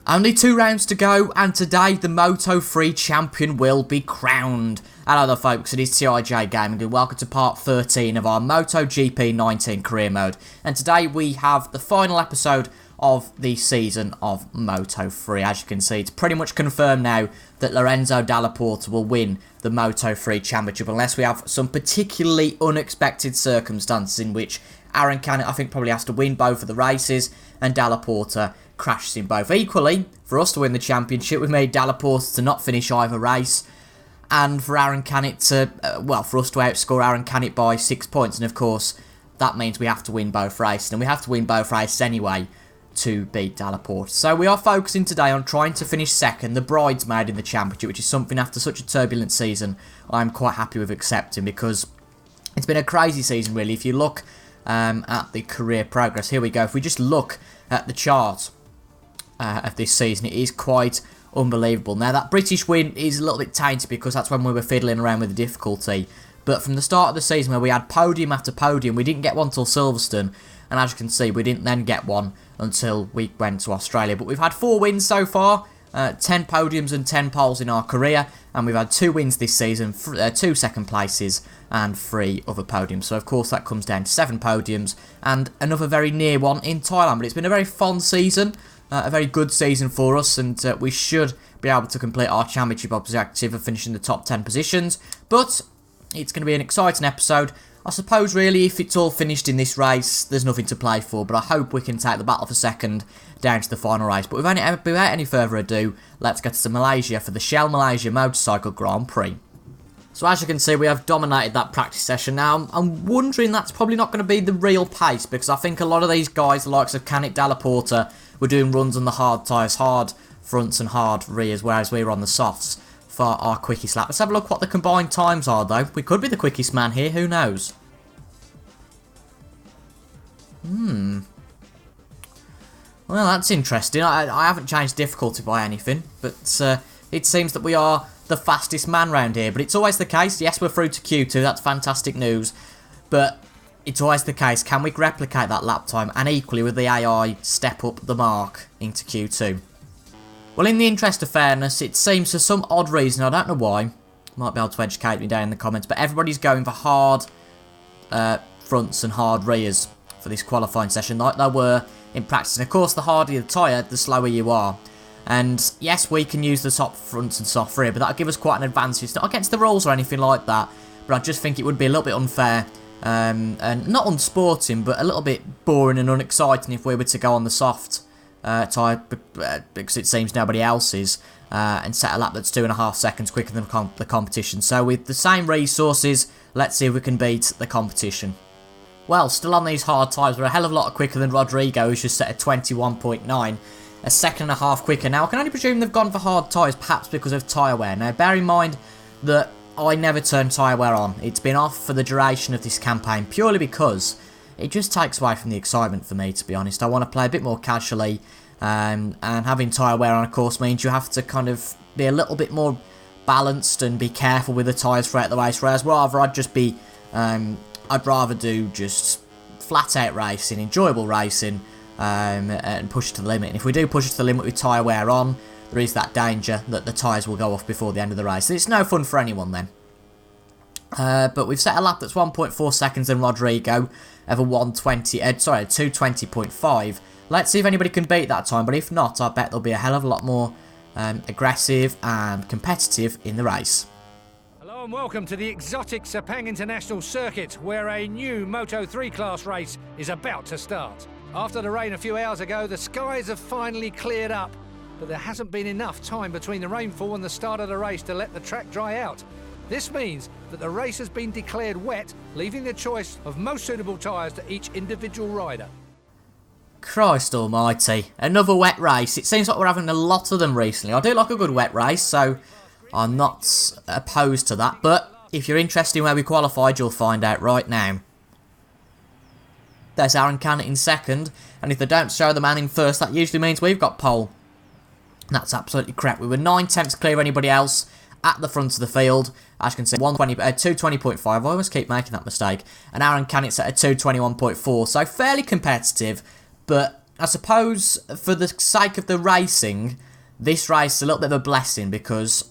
Only 2 rounds to go, and today the Moto3 champion will be crowned. Hello there folks, it is TIJ Gaming and welcome to part 13 of our MotoGP 19 career mode. And today we have the final episode of the season of Moto3. As you can see, it's pretty much confirmed now that Lorenzo Dalla Porta will win the Moto3 championship unless we have some particularly unexpected circumstances in which Aaron Canet, I think, probably has to win both of the races and Dalla Porta crashes in both. Equally, for us to win the championship, we made Dalla Porta to not finish either race, and for Aaron Canet to, for us to outscore Aaron Canet by 6 points. And of course, that means we have to win both races, and we have to win both races anyway to beat Dalla Porta. So we are focusing today on trying to finish second, the bridesmaid in the championship, which is something after such a turbulent season I'm quite happy with accepting, because it's been a crazy season really. If you look at the career progress, here we go. If we just look at the chart of this season, it is quite unbelievable. Now that British win is a little bit tainted because that's when we were fiddling around with the difficulty, but from the start of the season where we had podium after podium, we didn't get one till Silverstone, and as you can see we didn't then get one until we went to Australia. But we've had 4 wins so far, 10 podiums and 10 poles in our career, and we've had 2 wins this season, 2 second places and 3 other podiums. So of course that comes down to 7 podiums and another very near one in Thailand. But it's been a very fun season, a very good season for us, and we should be able to complete our championship objective of finishing the top 10 positions. But it's going to be an exciting episode. I suppose really if it's all finished in this race, there's nothing to play for, but I hope we can take the battle for second down to the final race. But without any further ado, let's get to Malaysia for the Shell Malaysia Motorcycle Grand Prix. So as you can see, we have dominated that practice session. Now, I'm wondering that's probably not going to be the real pace, because I think a lot of these guys, the likes of Canet, Dalla Porta, were doing runs on the hard tyres, hard fronts and hard rears, whereas we were on the softs for our quickest lap. Let's have a look what the combined times are, though. We could be the quickest man here, who knows? Well, that's interesting. I haven't changed difficulty by anything, but it seems that we are the fastest man round here. But it's always the case. Yes, we're through to Q2. That's fantastic news. But it's always the case. Can we replicate that lap time? And equally with the AI, step up the mark into Q2. Well, in the interest of fairness, it seems for some odd reason, I don't know why, might be able to educate me down in the comments, but everybody's going for hard fronts and hard rears for this qualifying session, like they were in practice. And of course, the harder the tyre, the slower you are. And yes, we can use the top fronts and soft rear, but that'll give us quite an advantage. It's not against the rules or anything like that, but I just think it would be a little bit unfair, and not unsporting, but a little bit boring and unexciting if we were to go on the soft tyre, because it seems nobody else is, and set a lap that's 2.5 seconds quicker than the competition. So with the same resources, let's see if we can beat the competition. Well, still on these hard tyres, we're a hell of a lot quicker than Rodrigo, who's just set at 21.9. A second and a half quicker. Now, I can only presume they've gone for hard tyres, perhaps because of tyre wear. Now, bear in mind that I never turn tyre wear on. It's been off for the duration of this campaign, purely because it just takes away from the excitement for me, to be honest. I want to play a bit more casually, and having tyre wear on, of course, means you have to kind of be a little bit more balanced and be careful with the tyres throughout the race, whereas I'd rather do just flat-out racing, enjoyable racing, and push it to the limit. And if we do push it to the limit with tyre wear on, there is that danger that the tyres will go off before the end of the race. It's no fun for anyone then. But we've set a lap that's 1.4 seconds than Rodrigo, of a 220.5. Let's see if anybody can beat that time, but if not, I bet there'll be a hell of a lot more aggressive and competitive in the race. Hello and welcome to the exotic Sepang International Circuit, where a new Moto3 class race is about to start. After the rain a few hours ago, the skies have finally cleared up, but there hasn't been enough time between the rainfall and the start of the race to let the track dry out. This means that the race has been declared wet, leaving the choice of most suitable tyres to each individual rider. Christ almighty, another wet race. It seems like we're having a lot of them recently. I do like a good wet race, so I'm not opposed to that, but if you're interested in where we qualified, you'll find out right now. There's Aaron Canet in second, and if they don't show the man in first, that usually means we've got pole. That's absolutely correct. We were 9 tenths clear of anybody else at the front of the field. As you can see, 220.5. I always keep making that mistake. And Aaron Canet's at a 221.4, so fairly competitive, but I suppose for the sake of the racing, this race is a little bit of a blessing because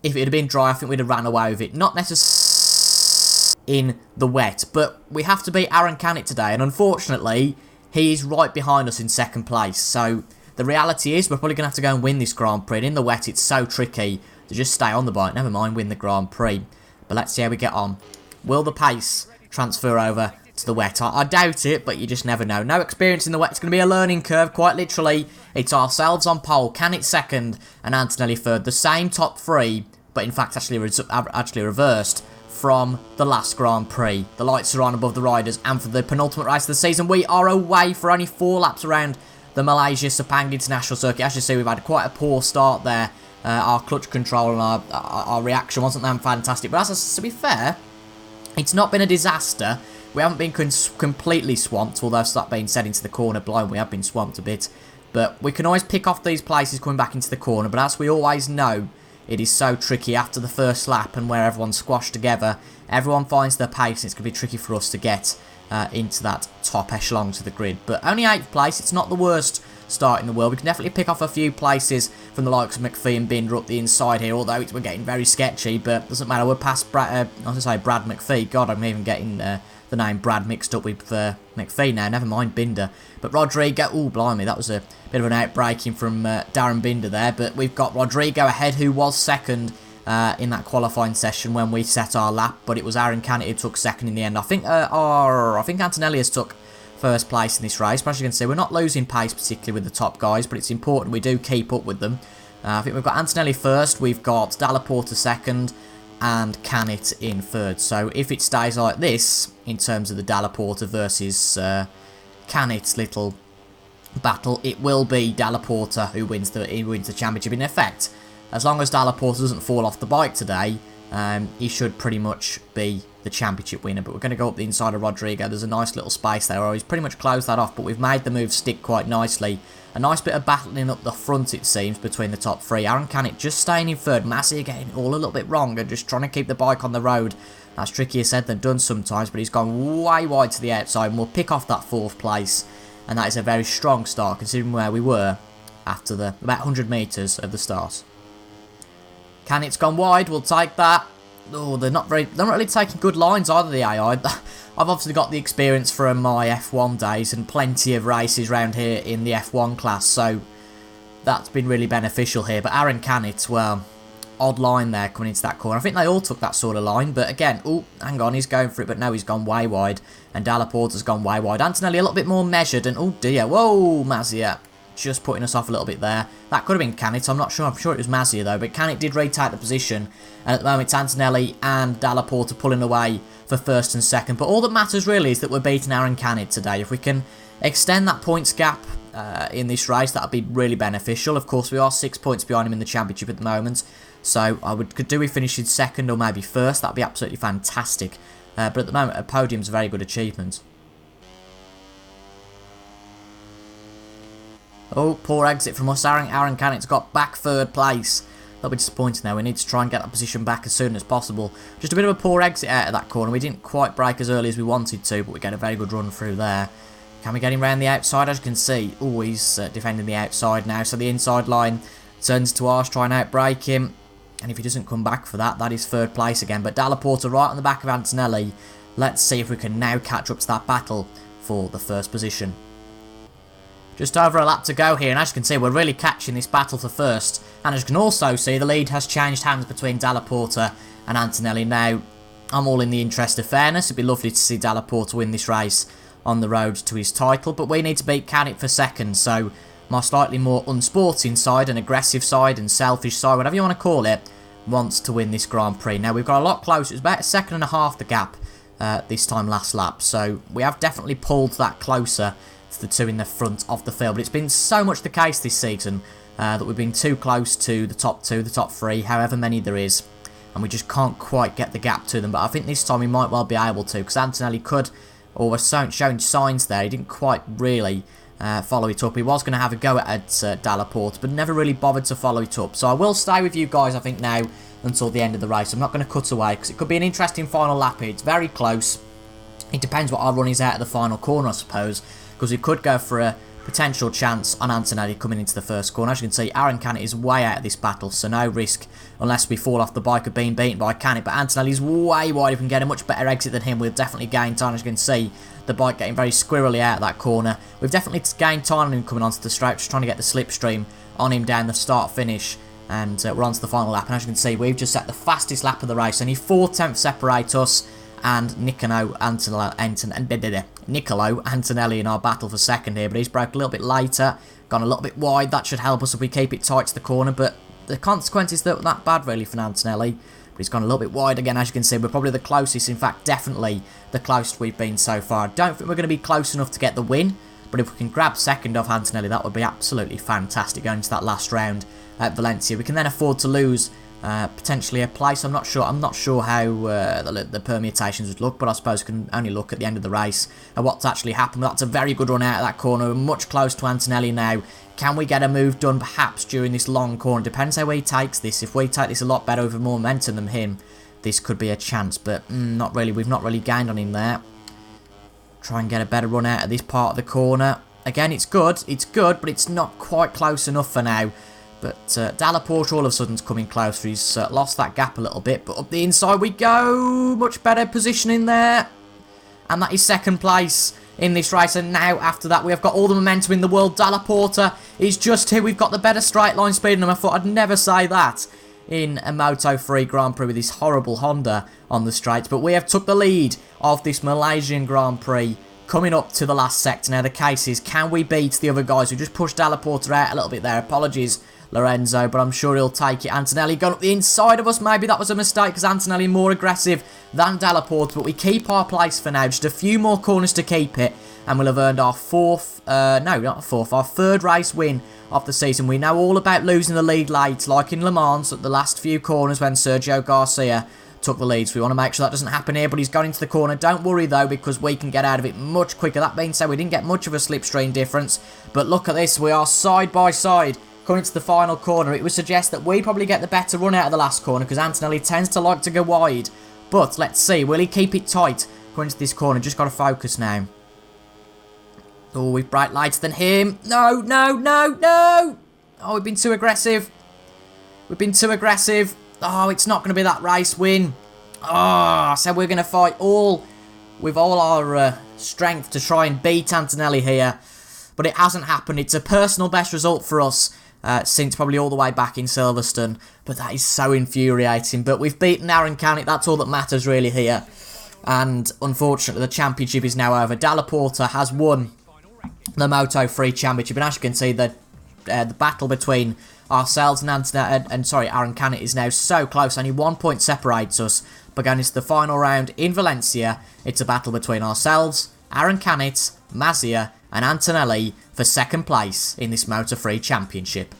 if it had been dry, I think we'd have ran away with it. Not necessarily in the wet, but we have to beat Aaron Canet today, and unfortunately, he is right behind us in second place. So the reality is we're probably going to have to go and win this Grand Prix, and in the wet it's so tricky to just stay on the bike, never mind win the Grand Prix. But let's see how we get on. Will the pace transfer over to the wet? I doubt it, but you just never know. No experience in the wet. It's going to be a learning curve, quite literally. It's ourselves on pole, Canet second, and Antonelli third. The same top three, but in fact actually reversed from the last Grand Prix. The lights are on above the riders, and for the penultimate race of the season, we are away for only 4 laps around the Malaysia Sepang International Circuit. As you see, we've had quite a poor start there. Our clutch control and our reaction wasn't that fantastic. But to be fair, it's not been a disaster. We haven't been completely swamped, although that being said, into the corner blind, we have been swamped a bit. But we can always pick off these places coming back into the corner. But as we always know, it is so tricky after the first lap and where everyone's squashed together. Everyone finds their pace, and it's going to be tricky for us to get into that top echelon to the grid. But only 8th place, it's not the worst start in the world. We can definitely pick off a few places from the likes of McPhee and Binder up the inside here, although we're getting very sketchy, but doesn't matter. We're past Brad McPhee. God, I'm even getting the name Brad mixed up with McPhee now. Never mind Binder. But Rodrigo, oh blimey, that was a bit of an outbreaking from Darren Binder there, but we've got Rodrigo ahead, who was second in that qualifying session when we set our lap, but it was Aaron Canet who took second in the end. I think Antonelli has took first place in this race, but as you can see, we're not losing pace particularly with the top guys, but it's important we do keep up with them. I think we've got Antonelli first, we've got Dalla Porta second, and Canet in third. So if it stays like this, in terms of the Dalla Porta versus Canet's little battle, it will be Dalla Porta who wins the championship in effect. As long as Dalla Porta doesn't fall off the bike today, he should pretty much be the championship winner. But we're going to go up the inside of Rodrigo. There's a nice little space there where he's pretty much closed that off, but we've made the move stick quite nicely. A nice bit of battling up the front, it seems, between the top three. Aaron Canet just staying in third. Massey getting it all a little bit wrong and just trying to keep the bike on the road. That's trickier said than done sometimes, but he's gone way wide to the outside, and we'll pick off that 4th place. And that is a very strong start, considering where we were after the about 100 metres of the start. Canet's gone wide, we'll take that. Oh, they're not really taking good lines either, the AI. I've obviously got the experience from my F1 days and plenty of races around here in the F1 class, so that's been really beneficial here. But Aaron Canet, well, odd line there coming into that corner. I think they all took that sort of line, but again, oh, hang on, he's going for it, but no, he's gone way wide, and Dalla Porta's gone way wide. Antonelli a little bit more measured, and oh dear, whoa, Mazia just putting us off a little bit there. That could have been Canet, I'm not sure. I'm sure it was Mazia though, but Canet did retake the position, and at the moment it's Antonelli and Dalla Porta pulling away for first and second. But all that matters really is that we're beating Aaron Canet today. If we can extend that points gap in this race, that would be really beneficial. Of course, we are 6 points behind him in the championship at the moment, so could we finish in second or maybe first? That would be absolutely fantastic. But at the moment, a podium's a very good achievement. Oh, poor exit from us. Aaron Canet's got back 3rd place. That'll be disappointing now. We need to try and get that position back as soon as possible. Just a bit of a poor exit out of that corner. We didn't quite break as early as we wanted to, but we get a very good run through there. Can we get him around the outside? As you can see, oh, he's defending the outside now. So the inside line turns to ours, try and outbreak him. And if he doesn't come back for that, that is 3rd place again. But Dalla Porta right on the back of Antonelli. Let's see if we can now catch up to that battle for the 1st position. Just over a lap to go here, and as you can see, we're really catching this battle for first. And as you can also see, the lead has changed hands between Dalla Porta and Antonelli. Now, I'm all in the interest of fairness. It'd be lovely to see Dalla Porta win this race on the road to his title, but we need to beat Canet for second, so my slightly more unsporting side and aggressive side and selfish side, whatever you want to call it, wants to win this Grand Prix. Now, we've got a lot closer. It's about 1.5 seconds the gap this time last lap, so we have definitely pulled that closer to the two in the front of the field. But it's been so much the case this season that we've been too close to the top 2, the top 3, however many there is, and we just can't quite get the gap to them. But I think this time we might well be able to, because Antonelli could, or was showing signs there. He didn't quite really follow it up. He was going to have a go at Dalla Porta, but never really bothered to follow it up. So I will stay with you guys, I think, now until the end of the race. I'm not going to cut away, because it could be an interesting final lap here. It's very close. It depends what our run is out of the final corner, I suppose. because we could go for a potential chance on Antonelli coming into the first corner. As you can see, Aaron Canet is way out of this battle, so no risk unless we fall off the bike of being beaten by Canet. But Antonelli's way wide. If we can get a much better exit than him, we'll definitely gain time. As you can see, the bike getting very squirrely out of that corner. We've definitely gained time on him coming onto the straight, just trying to get the slipstream on him down the start-finish. And we're on to the final lap. And as you can see, we've just set the fastest lap of the race. Only 4/10 separate us and Nicolo Antonelli in our battle for second here, but he's broke a little bit later, gone a little bit wide. That should help us if we keep it tight to the corner, but the consequences aren't that bad really for Antonelli. But he's gone a little bit wide again. As you can see, we're probably the closest, in fact definitely the closest we've been so far. I don't think we're going to be close enough to get the win, but if we can grab second off Antonelli, that would be absolutely fantastic going into that last round at Valencia. We can then afford to lose potentially a place. I'm not sure how the permutations would look, but I suppose we can only look at the end of the race at what's actually happened. That's a very good run out of that corner. We're much close to Antonelli now. Can we get a move done perhaps during this long corner? Depends how he takes this. If we take this a lot better with more momentum than him, this could be a chance, but not really. We've not really gained on him there. Try and get a better run out of this part of the corner. Again, it's good, but it's not quite close enough for now. But Dalla Porta all of a sudden's coming closer. He's lost that gap a little bit. But up the inside we go. Much better positioning there. And that is second place in this race. And now after that we have got all the momentum in the world. Dalla Porta is just here. We've got the better straight line speed. And I thought I'd never say that in a Moto3 Grand Prix with this horrible Honda on the straights. But we have took the lead of this Malaysian Grand Prix coming up to the last sector. Now the case is, can we beat the other guys who just pushed Dalla Porta out a little bit there? Apologies, Lorenzo, but I'm sure he'll take it. Antonelli gone up the inside of us. Maybe that was a mistake because Antonelli more aggressive than Dalla Porta, but we keep our place for now. Just a few more corners to keep it, and we'll have earned our our third race win of the season. We know all about losing the lead late, like in Le Mans at the last few corners when Sergio Garcia took the lead. So we want to make sure that doesn't happen here, but he's gone into the corner. Don't worry though, because we can get out of it much quicker. That being said, we didn't get much of a slipstream difference, but look at this. We are side by side coming to the final corner. It would suggest that we probably get the better run out of the last corner because Antonelli tends to like to go wide. But let's see, will he keep it tight going to this corner? Just got to focus now. Oh, we've brake lighter than him. No. Oh, we've been too aggressive. Oh, it's not going to be that race win. Oh, so we're going to fight with all our strength to try and beat Antonelli here. But it hasn't happened. It's a personal best result for us since probably all the way back in Silverstone. But that is so infuriating. But we've beaten Aaron Canet. That's all that matters really here. And unfortunately, the championship is now over. Dalla Porta has won the Moto3 Championship. And as you can see, the battle between ourselves and Aaron Canet is now so close. Only 1 point separates us. But going into the final round in Valencia, it's a battle between ourselves, Aaron Canet, Mazia and Antonelli for second place in this Moto3 Championship.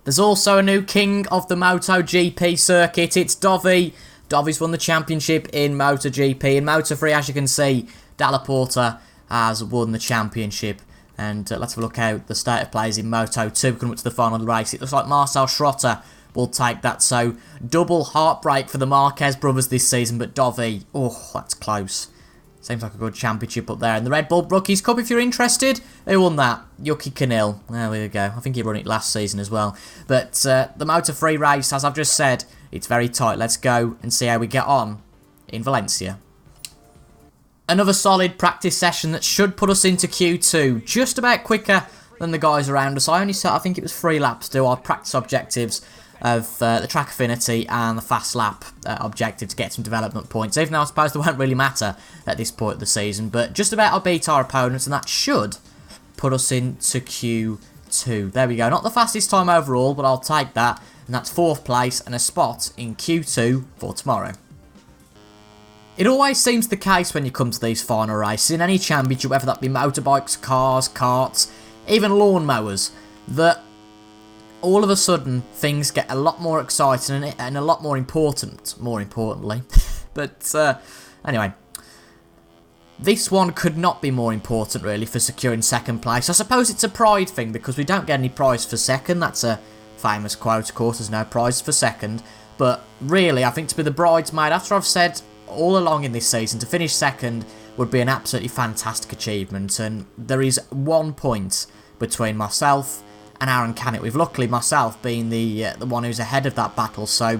There's also a new king of the MotoGP circuit. It's Dovi. Dovi's won the championship in MotoGP. In Moto3, as you can see, Dalla Porta has won the championship. And let's have a look at the state of plays in Moto2 coming up to the final race. It looks like Marcel Schrotter will take that. So double heartbreak for the Marquez brothers this season. But Dovi, oh, that's close. Seems like a good championship up there. And the Red Bull Rookies Cup, if you're interested, who won that? Yuki Kanil. There we go. I think he won it last season as well. But the Moto3 race, as I've just said, it's very tight. Let's go and see how we get on in Valencia. Another solid practice session that should put us into Q2. Just about quicker than the guys around us. I only set, I think it was 3 laps to do our practice objectives of the track affinity and the fast lap objective to get some development points, even though I suppose they won't really matter at this point of the season. But just about I'll beat our opponents, and that should put us into Q2. There we go. Not the fastest time overall, but I'll take that. And that's 4th place and a spot in Q2 for tomorrow. It always seems the case when you come to these final races, in any championship, whether that be motorbikes, cars, karts, even lawnmowers, that all of a sudden things get a lot more exciting and a lot more importantly. But anyway, this one could not be more important really for securing second place. I suppose it's a pride thing because we don't get any prize for second. That's a famous quote, of course, there's no prize for second. But really, I think to be the bridesmaid, after I've said all along in this season, to finish second would be an absolutely fantastic achievement. And there is 1 point between myself and Aaron Canet, with luckily myself being the one who's ahead of that battle. So,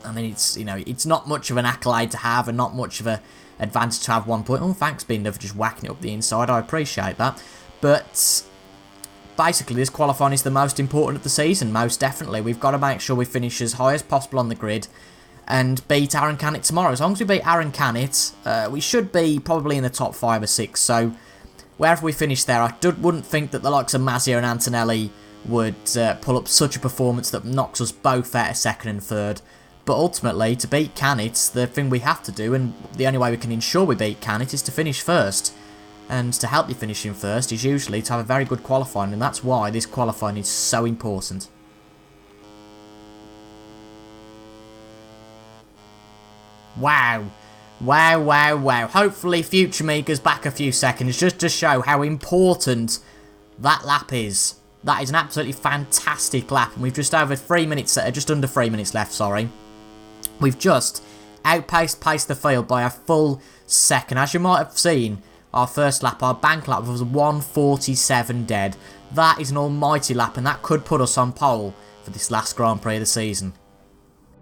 I mean, it's not much of an accolade to have, and not much of an advantage to have 1 point. Oh, thanks, Binder, for just whacking it up the inside. I appreciate that. But basically, this qualifying is the most important of the season, most definitely. We've got to make sure we finish as high as possible on the grid and beat Aaron Canet tomorrow. As long as we beat Aaron Canet, we should be probably in the top 5 or 6. So, wherever we finish there, I wouldn't think that the likes of Mazia and Antonelli would pull up such a performance that knocks us both out of 2nd and 3rd. But ultimately, to beat Canet, the thing we have to do, and the only way we can ensure we beat Canet, is to finish first. And to help you finishing first is usually to have a very good qualifying, and that's why this qualifying is so important. Wow. Wow, wow, wow. Hopefully Future Me goes back a few seconds just to show how important that lap is. That is an absolutely fantastic lap, and we've just over 3 minutes, just under 3 minutes left, sorry. We've just paced the field by a full second. As you might have seen, our first lap, our bank lap, was 1:47 dead. That is an almighty lap, and that could put us on pole for this last Grand Prix of the season.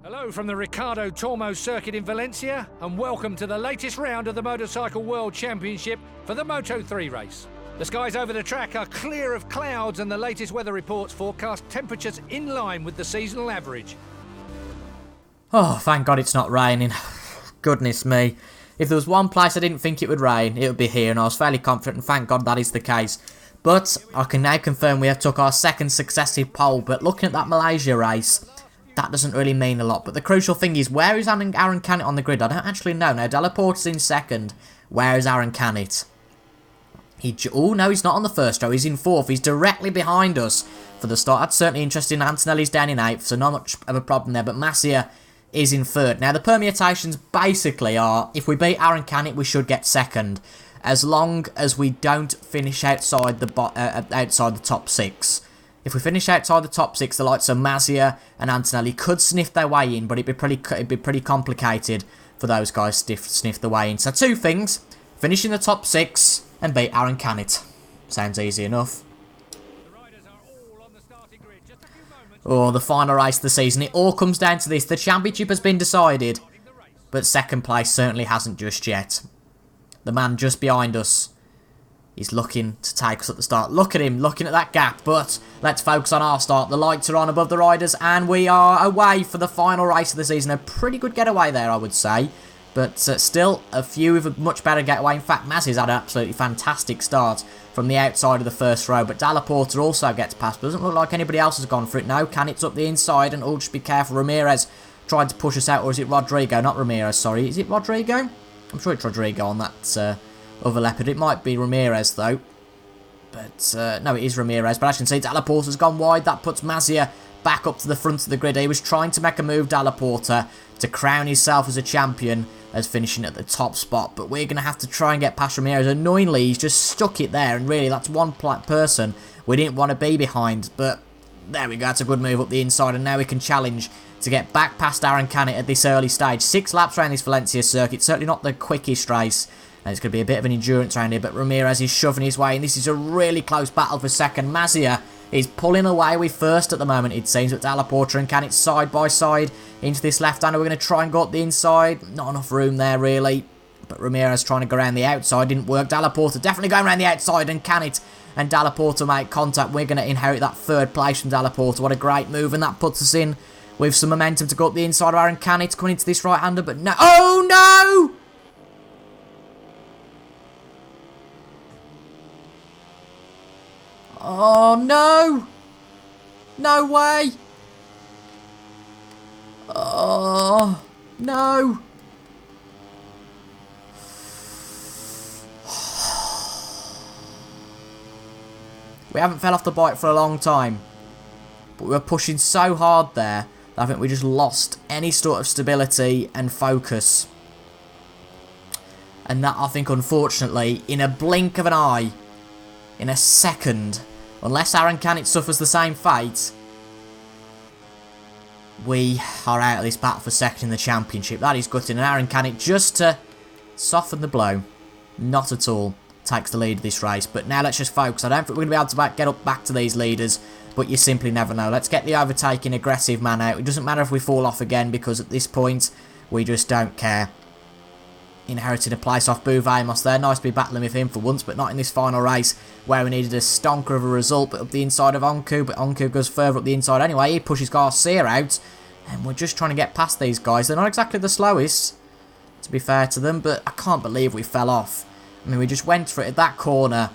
Hello from the Ricardo Tormo circuit in Valencia, and welcome to the latest round of the Motorcycle World Championship for the Moto3 race. The skies over the track are clear of clouds, and the latest weather reports forecast temperatures in line with the seasonal average. Oh, thank God it's not raining. Goodness me. If there was one place I didn't think it would rain, it would be here, and I was fairly confident, and thank God that is the case. But I can now confirm we have took our 2nd successive pole, but looking at that Malaysia race, that doesn't really mean a lot. But the crucial thing is, where is Aaron Canet on the grid? I don't actually know. Now, Della Porta's in 2nd. Where is Aaron Canet? Oh, no, he's not on the first row. He's in 4th. He's directly behind us for the start. That's certainly interesting. Antonelli's down in 8th, so not much of a problem there. But Masia is in 3rd. Now, the permutations basically are, if we beat Aaron Canet, we should get 2nd, as long as we don't finish outside the top 6. If we finish outside the top 6, the likes of Mazia and Antonelli could sniff their way in, but it'd be pretty complicated for those guys to sniff the way in. So 2 things: finish in the top 6 and beat Aaron Canet. Sounds easy enough. Oh, the final race of the season. It all comes down to this. The championship has been decided, but 2nd place certainly hasn't just yet. The man just behind us is looking to take us at the start. Look at him, looking at that gap, but let's focus on our start. The lights are on above the riders, and we are away for the final race of the season. A pretty good getaway there, I would say, but still a few with a much better getaway. In fact, Mazzi's had an absolutely fantastic start from the outside of the first row, but Della Porta also gets past, but doesn't look like anybody else has gone for it. No, Canet's up the inside, and oh, just be careful. Ramirez tried to push us out, or is it Rodrigo? Not Ramirez, sorry. Is it Rodrigo? I'm sure it's Rodrigo on that other leopard. It might be Ramirez though, but no, it is Ramirez. But as you can see, Della Porta's gone wide. That puts Mazia back up to the front of the grid. He was trying to make a move, Della Porta, to crown himself as a champion, as finishing at the top spot, but we're going to have to try and get past Ramirez. Annoyingly, he's just stuck it there, and really that's one person we didn't want to be behind, but there we go. That's a good move up the inside, and now we can challenge to get back past Aaron Canet at this early stage. 6 laps around this Valencia circuit, certainly not the quickest race, and it's going to be a bit of an endurance round here, but Ramirez is shoving his way, and this is a really close battle for 2nd. Mazia is pulling away with 1st at the moment, it seems, with Della Porta and Canet side by side into this left-hander. We're going to try and go up the inside. Not enough room there, really, but Ramirez trying to go around the outside. Didn't work. Della Porta definitely going around the outside, and Canet and Della Porta make contact. We're going to inherit that 3rd place from Della Porta. What a great move, and that puts us in with some momentum to go up the inside of Aaron Canet coming into this right-hander, but no. Oh, no! Oh, no! No way! Oh, no! We haven't fell off the bike for a long time, but we were pushing so hard there that I think we just lost any sort of stability and focus. And that, I think, unfortunately, in a blink of an eye, in a second, unless Aaron Canet suffers the same fate, we are out of this battle for 2nd in the championship. That is gutting, and Aaron Canet, just to soften the blow, not at all takes the lead of this race. But now let's just focus. I don't think we're going to be able to get up back to these leaders, but you simply never know. Let's get the overtaking aggressive man out. It doesn't matter if we fall off again, because at this point we just don't care. Inherited a place off Bouvet-Amos there. Nice to be battling with him for once, but not in this final race where we needed a stonker of a result, but up the inside of Onku. But Onku goes further up the inside anyway. He pushes Garcia out, and we're just trying to get past these guys. They're not exactly the slowest, to be fair to them, but I can't believe we fell off. I mean, we just went for it at that corner.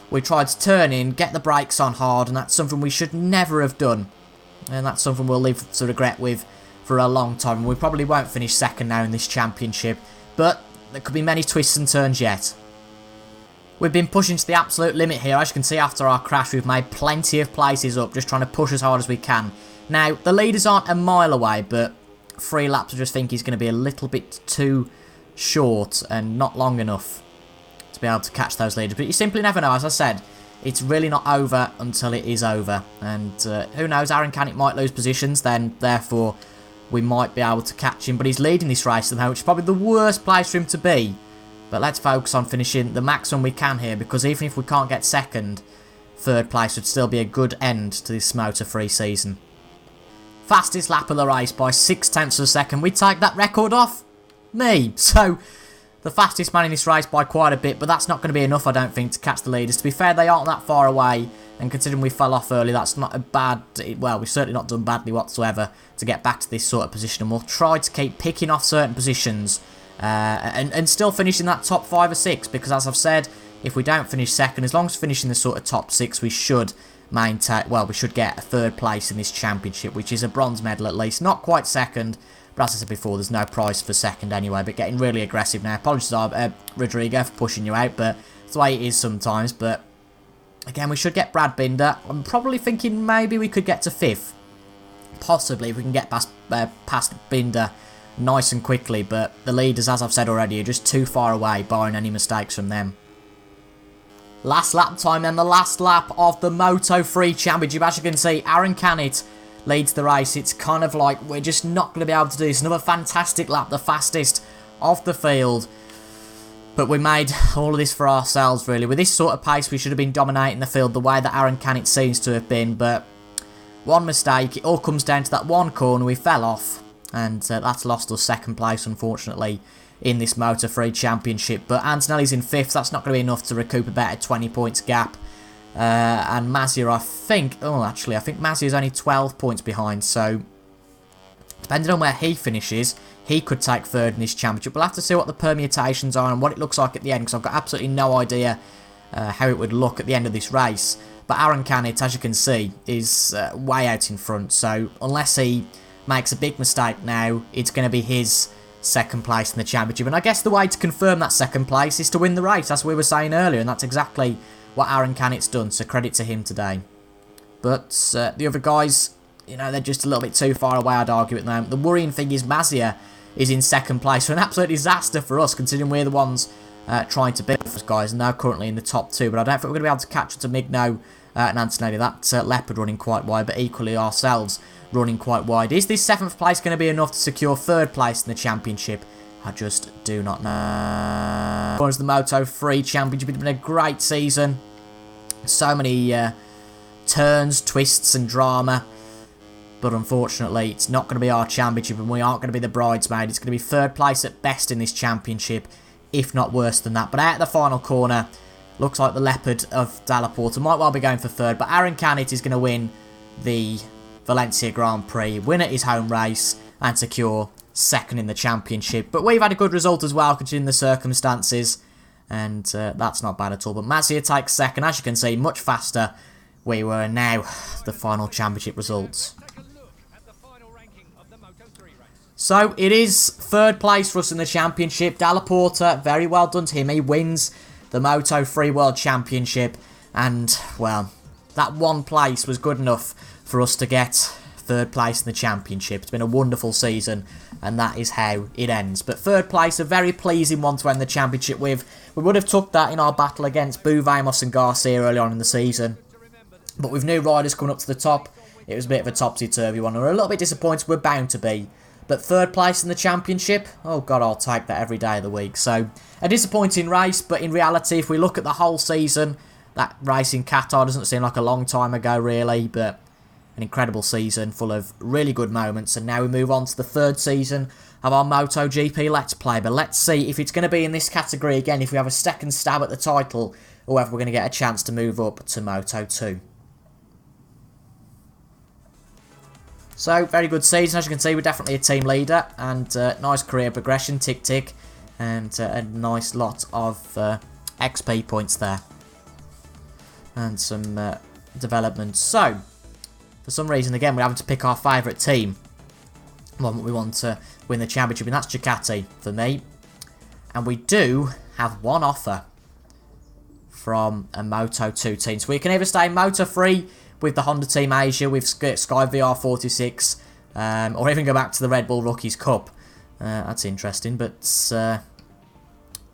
We tried to turn in, get the brakes on hard, and that's something we should never have done. And that's something we'll live to regret with for a long time. We probably won't finish second now in this championship, but there could be many twists and turns yet. We've been pushing to the absolute limit here. As you can see, after our crash, we've made plenty of places up, just trying to push as hard as we can. Now, the leaders aren't a mile away, but 3 laps I just think is going to be a little bit too short and not long enough to be able to catch those leaders. But you simply never know. As I said, it's really not over until it is over. And who knows, Aaron Canet might lose positions, then therefore we might be able to catch him. But he's leading this race at the moment, which is probably the worst place for him to be. But let's focus on finishing the maximum we can here, because even if we can't get second, third place would still be a good end to this Moto3 season. Fastest lap of the race by 0.6 of a second. We take that record off me. So the fastest man in this race by quite a bit, but that's not going to be enough, I don't think, to catch the leaders. To be fair, they aren't that far away, and considering we fell off early, that's not a bad... Well, we've certainly not done badly whatsoever to get back to this sort of position, and we'll try to keep picking off certain positions and still finish in that top 5 or 6, because as I've said, if we don't finish second, as long as finishing the sort of top 6, we should maintain... Well, we should get a third place in this championship, which is a bronze medal at least. Not quite second, but as I said before, there's no prize for second anyway, but getting really aggressive now. Apologies, Rodrigo, for pushing you out, but it's the way it is sometimes. But again, we should get Brad Binder. I'm probably thinking maybe we could get to 5th. Possibly, if we can get past Binder nice and quickly, but the leaders, as I've said already, are just too far away, barring any mistakes from them. Last lap time, and the last lap of the Moto3 Championship. As you can see, Aaron Canet leads the race. It's kind of like we're just not going to be able to do this. Another fantastic lap, the fastest of the field. But we made all of this for ourselves, really. With this sort of pace, we should have been dominating the field the way that Aaron Canet seems to have been. But one mistake, it all comes down to that one corner. We fell off, and that's lost us second place, unfortunately, in this Moto3 Championship. But Antonelli's in 5th. That's not going to be enough to recoup a better 20 points gap. And Mazia, I think... Oh, actually, I think Mazia's only 12 points behind. So, depending on where he finishes, he could take third in this championship. We'll have to see what the permutations are and what it looks like at the end, because I've got absolutely no idea how it would look at the end of this race. But Aaron Canet, as you can see, is way out in front. So, unless he makes a big mistake now, it's going to be his second place in the championship. And I guess the way to confirm that second place is to win the race, as we were saying earlier, and that's exactly what Aaron Canet's done, so credit to him today. But the other guys, you know, they're just a little bit too far away, I'd argue, at the moment. The worrying thing is Mazia is in second place, so an absolute disaster for us, considering we're the ones trying to beat those guys, and they're currently in the top 2. But I don't think we're going to be able to catch up to Migno and Antonelli. That Leopard running quite wide, but equally ourselves running quite wide. Is this 7th place going to be enough to secure 3rd place in the championship? I just do not know. As far as the Moto3 Championship, it's been a great season. So many turns, twists and drama. But unfortunately, it's not going to be our championship, and we aren't going to be the bridesmaid. It's going to be 3rd place at best in this championship, if not worse than that. But out of the final corner, looks like the Leopard of Dalla Porta might well be going for 3rd. But Aaron Canet is going to win the Valencia Grand Prix, win at his home race, and secure 2nd in the championship. But we've had a good result as well, considering the circumstances, and that's not bad at all. But Mazia takes 2nd. As you can see, much faster we were. Now the final championship results. So it is 3rd place for us in the championship. Dalla Porta, very well done to him. He wins the Moto3 World Championship, and well, that one place was good enough for us to get 3rd place in the championship. It's been a wonderful season, and that is how it ends. But 3rd place, a very pleasing one to end the championship with. We would have took that in our battle against Bouvet-Amos and Garcia early on in the season. But with new riders coming up to the top, it was a bit of a topsy-turvy one. We're a little bit disappointed, we're bound to be. But 3rd place in the championship, oh god, I'll take that every day of the week. So, a disappointing race, but in reality, if we look at the whole season, that race in Qatar doesn't seem like a long time ago, really, but an incredible season full of really good moments. And now we move on to the 3rd season of our MotoGP Let's Play. But let's see if it's going to be in this category again, if we have a second stab at the title, or whether we're going to get a chance to move up to Moto2. So, very good season. As you can see, we're definitely a team leader. And nice career progression, tick. And a nice lot of XP points there. And some development. So, for some reason, again, we're having to pick our favourite team. We want to win the championship, and that's Ducati for me. And we do have one offer from a Moto2 team. So we can either stay Moto3 with the Honda Team Asia, with Sky VR46, or even go back to the Red Bull Rookies Cup. That's interesting, but at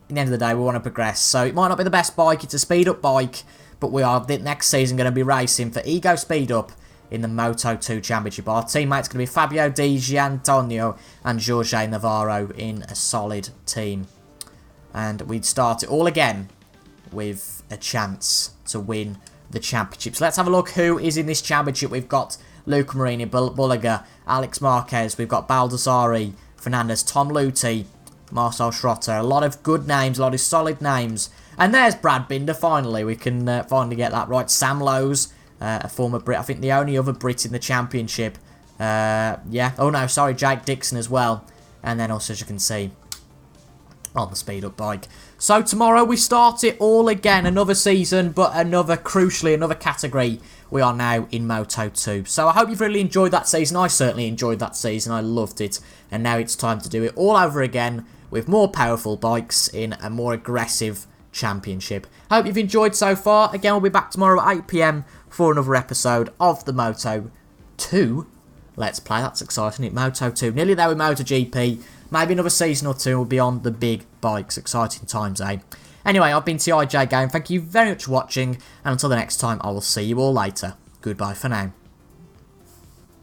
the end of the day, we want to progress. So it might not be the best bike, it's a speed-up bike, but we are next season going to be racing for Ego Speed Up in the Moto2 Championship. Our teammates going to be Fabio Di Gianantonio and Jorge Navarro in a solid team. And we'd start it all again with a chance to win the championship. So let's have a look who is in this championship. We've got Luca Marini, Bulliger, Alex Marquez, we've got Baldassari, Fernandez, Tom Luthi, Marcel Schrotter. A lot of good names, a lot of solid names. And there's Brad Binder, finally. We can finally get that right. Sam Lowes, a former Brit. I think the only other Brit in the championship. Yeah. Oh, no, sorry. Jake Dixon as well. And then also, as you can see, on the speed-up bike. So tomorrow we start it all again. Another season, but crucially, another category. We are now in Moto2. So I hope you've really enjoyed that season. I certainly enjoyed that season. I loved it. And now it's time to do it all over again with more powerful bikes in a more aggressive championship. Hope you've enjoyed so far. Again, we'll be back tomorrow at 8 PM for another episode of the Moto2 Let's Play. That's exciting, isn't it? Moto2. Nearly there with MotoGP. Maybe another season or two will be on the big bikes. Exciting times, eh? Anyway, I've been TIJ Game. Thank you very much for watching. And until the next time, I will see you all later. Goodbye for now.